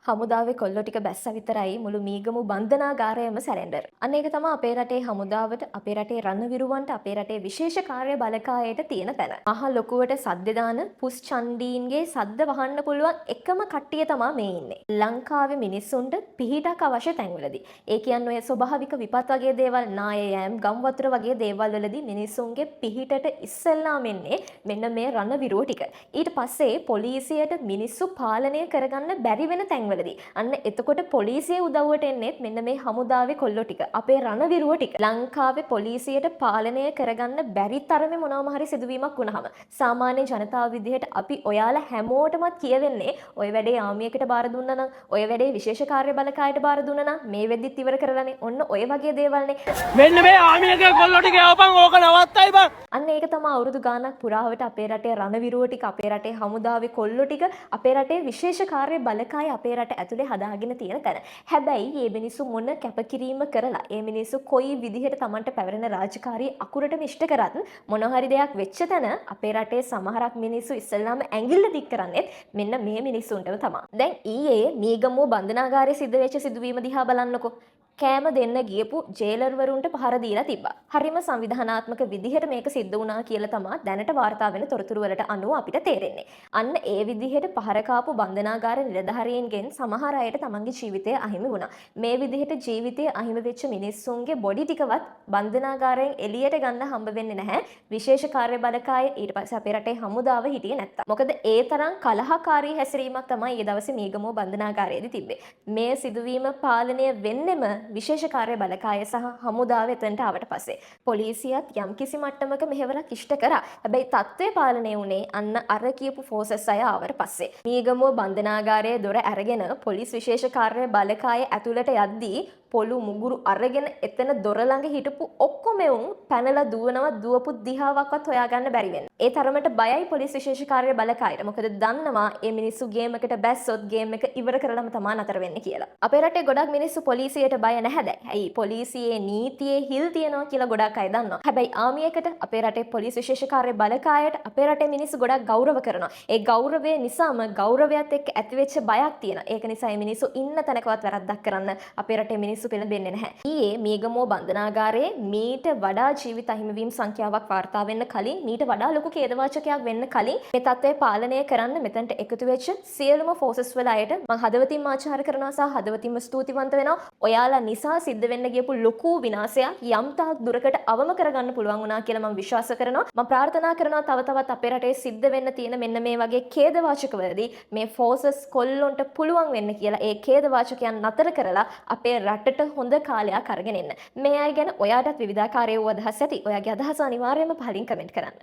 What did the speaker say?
හමුදාවේ කොල්ලෝ ටික බැස්ස විතරයි මුළු මීගමු බන්ධනාගාරයම සැරෙන්ඩර්. අන්න ඒක තමයි අපේ රටේ හමුදාවට, අපේ රටේ රණවිරුවන්ට, අපේ රටේ විශේෂ කාර්ය බලකායට තියෙන තැන. මහා ලොකුවට සද්ද දාන පුස් චණ්ඩීන්ගේ සද්ද වහන්න පුළුවන් එකම කට්ටිය තමයි මේ ඉන්නේ. ලංකාවේ මිනිස්සුන්ට පිහිටක් අවශ්‍ය තැන්වලදී. ඒ කියන්නේ ඔය ස්වභාවික විපත් වගේ දේවල්, නායයෑම්, ගම් වතුර වගේ දේවල් වලදී මිනිස්සුන්ගේ පිහිටට ඉස්සෙල්ලාම එන්නේ මෙන්න මේ රණවිරුව ටික. ඊට පස්සේ පොලිසියට මිනිස්සු පාලනය කරගන්න බැරි වෙන තැන්වල අන්න එතකොට පොලිසිය උදව්වට එන්නේත් මෙන්න මේ හමුදාවේ කොල්ලෝ ටික, අපේ රණවිරුව ටික. ලංකාවේ පොලිසියට පාලනය කරගන්න බැරි තරමේ මොනවාම හරි සිදුවීමක් වුණාම සාමාන්‍ය ජනතාව විදිහට අපි ඔයාලා හැමෝටමත් කියවෙන්නේ ඔය වැඩේ ආමියකට බාර දුන්නා නම්, ඔය වැඩේ විශේෂ කාර්ය බලකායට බාර දුන්නා නම් මේ වෙද්දිත් ඉවර කරලානේ. ඔන්න ඔය වගේ දේවල්නේ. මෙන්න මේ ආමියගේ කොල්ලෝ ටික යවපන්, ඕක නවත්තයි බං. අන්න ඒක තමයි අවුරුදු ගාණක් පුරාවට අපේ රටේ රණවිරුව ටික, අපේ රටේ හමුදාවේ කොල්ලෝ ටික, අපේ රටේ විශේෂ කාර්ය බලකාය අපේ රට ඇතුලේ හදාගෙන තියෙන තැන. හැබැයි මේ මිනිස්සු මොන කැපකිරීම කරලා, මේ මිනිස්සු කොයි විදිහට Tamanට පැවරෙන රාජකාරී අකුරටම ඉෂ්ට කරත් මොන හරි දෙයක් වෙච්ච තැන අපේ රටේ සමහරක් මිනිස්සු ඉස්සෙල්ලාම ඇඟිල්ල දික් කරන්නේත් මෙන්න මේ මිනිස්සුන්ටම තමයි. දැන් ඊයේ මීගමුව බන්ධනාගාරයේ සිද්ධ වෙච්ච සිදුවීම දිහා බලන්නකෝ. කෑම දෙන්න ගියපු ජේලර්වරුන්ට පහර දීලා තිබ්බා. හරිම සංවිධානාත්මක විදිහට මේක සිද්ධ වුණා කියලා තමයි දැනට වාර්තා වෙන තොරතුරු වලට අනුව අපිට තේරෙන්නේ. අන්න ඒ විදිහට පහර කාපු බන්ධනාගාර නිලධාරීන්ගෙන් සමහර අයට තමන්ගේ ජීවිතය අහිමි වුණා. මේ විදිහට ජීවිතය අහිමි වෙච්ච මිනිස්සුන්ගේ බොඩි ටිකවත් බන්ධනාගාරයෙන් එළියට ගන්න හම්බ වෙන්නේ නැහැ. විශේෂ කාර්ය බලකාය ඊට පස්සේ අපේ රටේ හමුදාව හිටියේ නැත්තම්. මොකද ඒ තරම් කලහකාරී හැසිරීමක් තමයි ඒ දවසේ මීගමුව බන්ධනාගාරයේදී තිබ්බේ. මේ සිදුවීම පාලනය වෙන්නෙම විශේෂ කාර්ය බලකාය සහ හමුදාව එතනට ආවට පස්සේ පොලිසියත් යම්කිසි මට්ටමක මෙහෙවරක් ඉෂ්ට කරා. හැබැයි තත්ත්වය පාලනය වුණේ අන්න අර කියපු ෆෝසස් අය ආවට පස්සේ. මීගමුව බන්ධනාගාරයේ දොර අරගෙන පොලිස් විශේෂ කාර්ය බලකාය ඇතුළට යද්දී පොළු මුගුරු අරගෙන එතන දොර ළඟ හිටපු ඔක්කොම එවුන් පැනලා දුවනවා, දුවපු දිහාවක්වත් හොයාගන්න බැරි වෙන. ඒ තරමට බයයි පොලිස් විශේෂ කාර්ය බලකායට. මොකද දන්නවා මේ මිනිස්සු ගේම් එකට බැස්සොත් ගේම් එක ඉවර කරලම තමයි නතර වෙන්නේ කියලා. අපේ රටේ ගොඩක් මිනිස්සු පොලිසියට බය නැහැ දැන්. ඇයි පොලිසියේ නීතියේ හිල් තියනවා කියලා ගොඩක් අය දන්නවා. හැබැයි ආමියකට, අපේ රටේ පොලිස් විශේෂ කාර්ය බලකායට අපේ රටේ මිනිස්සු ගොඩක් ගෞරව කරනවා. ඒ ගෞරවය නිසාම ගෞරවයත් එක්ක ඇතිවෙච්ච බයක් තියෙනවා. ඒක නිසා මේ මිනිස්සු ඉන්න තැනකවත් වැරද්දක් කරන්න අපේ රටේ මිනිස්සු පෙළඹෙන්නේ නැහැ. ඊයේ මීගමුව බන්ධනාගාරයේ මීට වඩා ජීවිත අහිමිවීම සංඛ්‍යාවක් වාර්තා වෙන්න කලින්, මීට වඩා ලොකු ඛේදවාචකයක් වෙන්න කලින් මේ තත්ත්වය පාලනය කරන්න මෙතනට එකතු වෙච්ච සියලුම ෆෝසස් වල අයට මම හදවතින්ම ආචාර කරනවා සහ හදවතින්ම ස්තුතිවන්ත වෙනවා. ඔයාලා නිසා සිද්ධ වෙන්න ගියපු ලොකු විනාශයක් යම් තාක් දුරකට අවම කරගන්න පුළුවන් වුණා කියලා මම විශ්වාස කරනවා. මම ප්‍රාර්ථනා කරනවා තව තවත් අපේ රටේ සිද්ධ වෙන්න තියෙන මෙන්න මේ වගේ ඛේදවාචකවලදී මේ ෆෝසස් කොල්ලොන්ට පුළුවන් වෙන්න කියලා ඒ ඛේදවාචකයන් නතර කරලා අපේ රටට හොඳ කාලයක් අරගෙන එන්න. මේ අය ගැන ඔයාටත් විවිධාකාරයේ අදහස් ඇති. ඔයාගේ අදහස අනිවාර්යයෙන්ම පහලින් කමෙන්ට් කරන්න.